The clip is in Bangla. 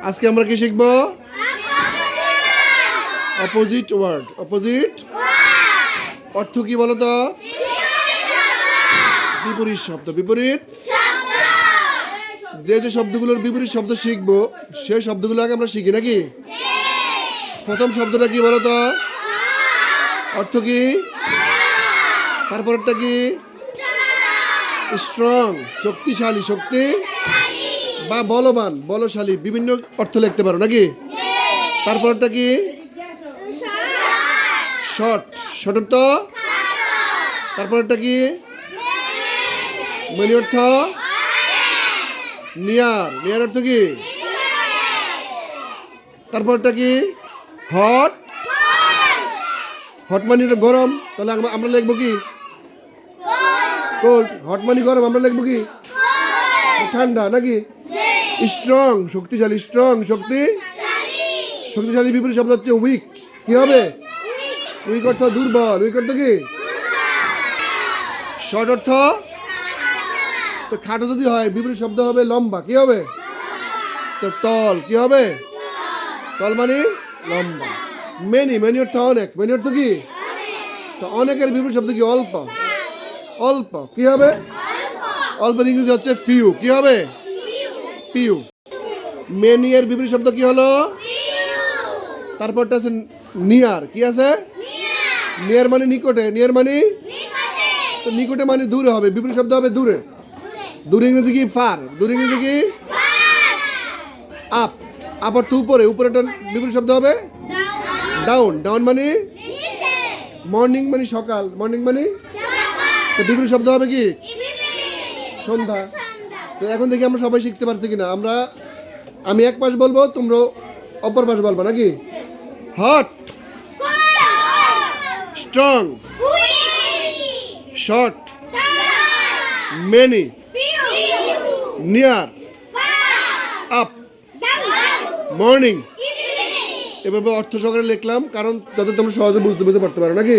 আজকে আমরা কি শিখব? Opposite word. অপোজিট অর্থ কি বলো তো? বিপরীত শব্দ। বিপরীত যে যে শব্দগুলোর বিপরীত শব্দ শিখবো সেই শব্দগুলো আগে আমরা শিখি নাকি? প্রথম শব্দটা কি বলো তো? অর্থ কি? তারপরটা কি? স্ট্রং, শক্তিশালী। শক্তি বা বলবান, বলশালী, বিভিন্ন অর্থ লিখতে পারো নাকি? তারপরটা কি? শর্ট, শর্ট অর্থ। তারপরটা কি? মেনি অর্থ। নিয়ার, নিয়ার অর্থ কি? তারপরটা কি? হট, হট মানে গরম, তাহলে আমরা লিখবো কি? কোল্ড। হট মানে গরম, আমরা লিখবো কি? ঠান্ডা নাকি? স্ট্রং, শক্তিশালী। স্ট্রং, শক্তি, শক্তিশালী বিপরীত শব্দ হচ্ছে উইক। কি হবে? উইক অর্থ দুর্বল। উইক অর্থ কি? শর্ট অর্থ তো খাটো যদি হয় বিপরীত শব্দ হবে লম্বা। কি হবে? তো টল। কি হবে? টল মানে লম্বা। মেনি, মেনি অর্থ অনেক। মেনি অর্থ কি? তো অনেকের বিপরীত শব্দ কি? অল্প। অল্প কি হবে? অল্পের ইংরেজি হচ্ছে ফিউ। কি হবে? পিউ। মেনি এর বিপরীত শব্দ কি হলো? তারপরটা আছে নিয়ার। কি আছে? নিয়ার মানে নিকটে। নিয়ার মানে তো নিকটে মানে দূরে হবে, বিপরীত শব্দ হবে দূরে। দূরে ইংরেজি কি? ফার। দূরে ইংরেজি কি? আপ। আপ অর্থ উপরে। উপরেটা বিপরীত শব্দ হবে ডাউন। ডাউন মানে মর্নিং মানে সকাল। মর্নিং মানে তো বিপরীত শব্দ হবে কি? সন্ধ্যা। তো এখন দেখি আমরা সবাই শিখতে পারছি কিনা। আমি এক পাশ বলবো, তোমরা অপর পাশ বলবো নাকি? Hot, strong, short, many, near, up, morning. এভাবে অর্থ সহকারে লিখলাম, কারণ যাতে তোমরা সহজে বুঝতে পারতে পারো নাকি?